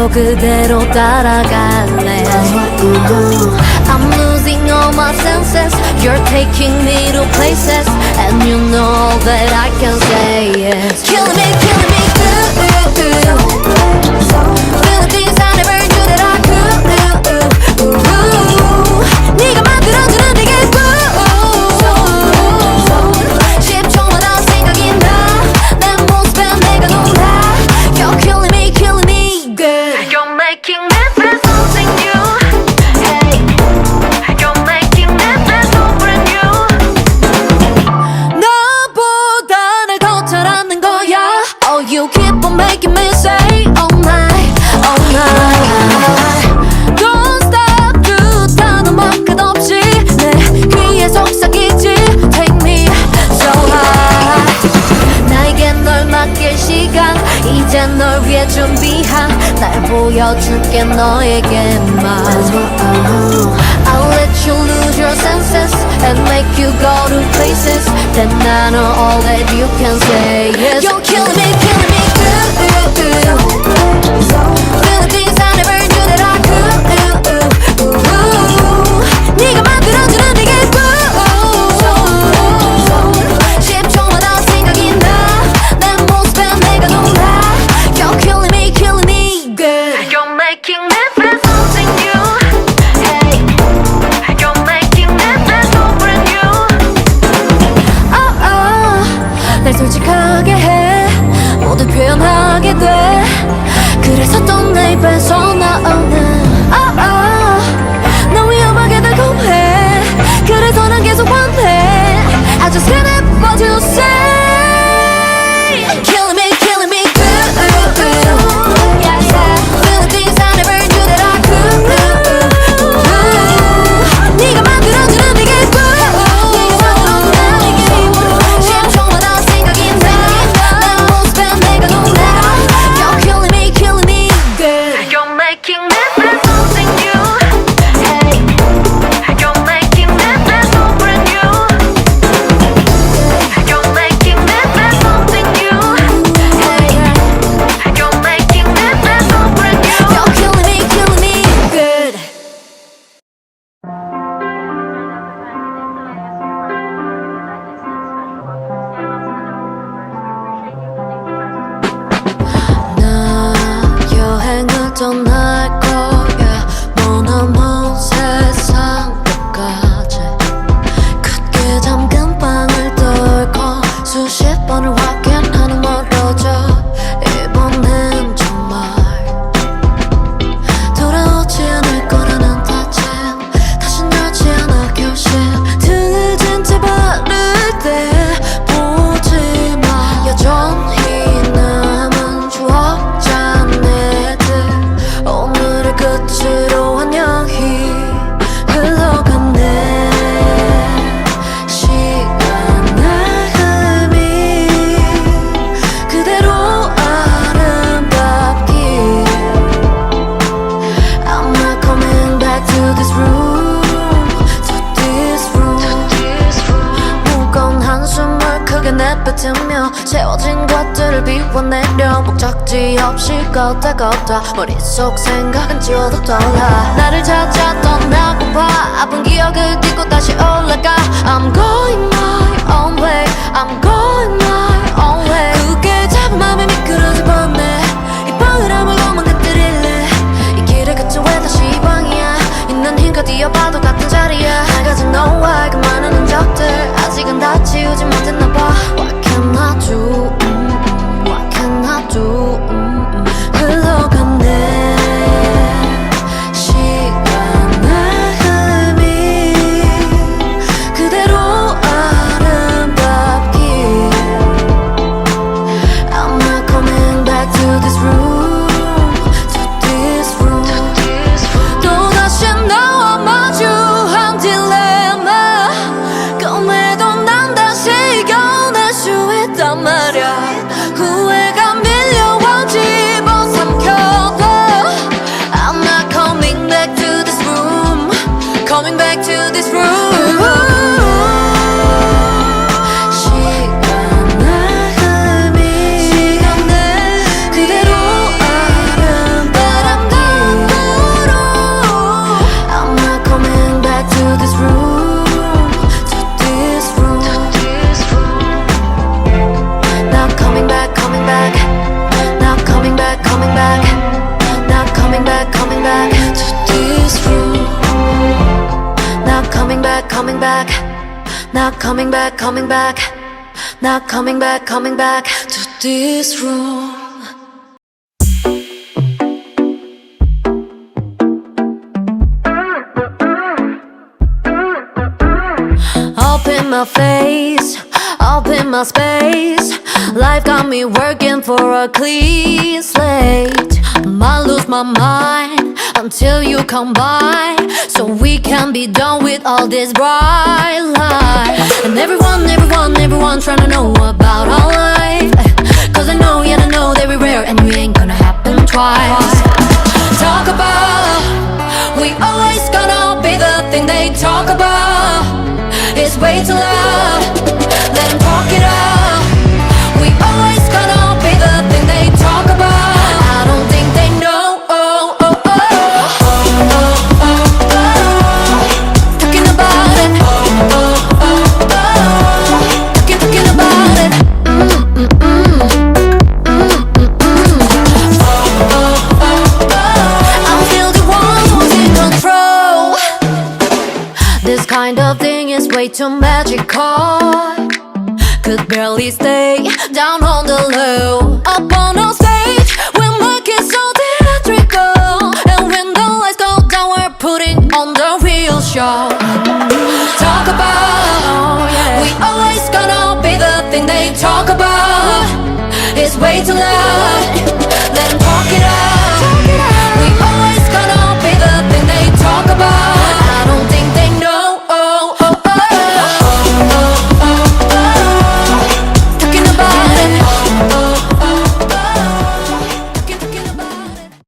또 그대로 따라갈래. I'm losing all my senses. You're taking me to places, and you know that I can say yes. Killing me, feeling things I never knew that I could. 네가 만들어주는 네게 10초마다 생각이 나. 내 모습에 내가 놀라. You're killing me good. You're making me feel something new. Hey, you're making me feel so brand new. 너보다 날 더 잘 아는 거야. Oh, you keep on making me say oh my, oh my. Don't stop 그 단어만 끝없이 내 귀에 속삭이지. Take me so high. 나에게 널 맡길 시간, 이제 널 위해 준비한 날 보여줄게 너에게만. I'll let you lose your senses and make you go to places that I know all that you can say yes. You're killing me good. Feeling things I never knew that I could. 네가 만들어주는 네게 10초마다 생각이 나. 내 모습에 내가 놀라. You're killing me good. You're making me feel something new. Hey, you're making me feel so brand new. Oh, oh, 날 솔직하게 해. 모두 표현하게 돼. 그래서 또 내 입에서 나오는 oh, oh, 너 위험하게 달콤해. 그래서 난 계속 원해. I just can't help what you say. Killing me good. Yeah, yeah. Feeling things I never knew that I could. 네가 만들어주는 네게 10초마다 생각이 나. 내 모습에 내가 놀라. You're killing me good. You're making me feel something new. Hey, you're making me feel so brand new. You're making me feel something new. Hey, you're making me feel so brand new. You're killing me good. 나 여행을 떠날 거야. 머나먼 세상 끝까지. 굳게 잠근 방을 뚫고 수십 번을 확인하는 멀어져. 이번엔 정말 돌아오지 않을 거라는 다짐. 다신 하지 않아 결심. 등을 진 채 바를 때 보지 마. 여전히 남은 추억 잔해들. 오늘의 끝으로 안녕히 흘러갔네. 시간의 흐름이 그대로 아름답길. I'm not coming back to this room, to this room. 무거운 한숨을 크게 내뱉으며 채워진 것들을 비워내려. 목적지 없이 걷다 머릿속 생각은 지워도 떠올라. 나를 찾아 떠나고파. 아픈 기억을 딛고 다시 올라가. I'm going my own way. I'm going my own way. 굳게 잡은 맘에 미끄러져 버렸네. 이 방을 아무도 망가뜨릴래. 이 길의 끝은 왜 다시 이 방이야. 있는 힘껏 뛰어봐도 같은 자리야. 날 가진 너와의 그 많은 흔적들 아직은 다 치우지 못했나 봐. What can I do? What can I do? 흘러갔네. 시간의 흐름이 그대로 아름답길. I'm not coming back to this room, to this room. 또다시 너와 마주한 딜레마. 꿈에도 난 다시 이겨낼 수 있단 말야. 후회가 밀려와 집어삼켜도 I'm not coming back to this room, coming back to this room. 시간의 흐름이 그대로 아름답길. coming back, coming back. Not coming back, coming back. Not coming back, coming back to this room. Up in my face, up in my space. Life got me working for a clean slate. Might lose my mind until you come by, so we can be done with all this bright light. And everyone trying to know about our life, cause I know, yeah, I know that we're rare and we ain't gonna happen twice. Talk about, we always gonna be the thing they talk about. It's way too loud, let them talk it out. We always gonna be the thing they talk about. I don't think they know, talking about it, talking about it. I'm still the one who's in control. This kind of thing is way too magical. Could barely stay down on the low. Up on our stage, we'll make it so theatrical. And when the lights go down, we're putting on the real show. Talk about, we always gonna be the thing they talk about. It's way too loud, let them talk it out.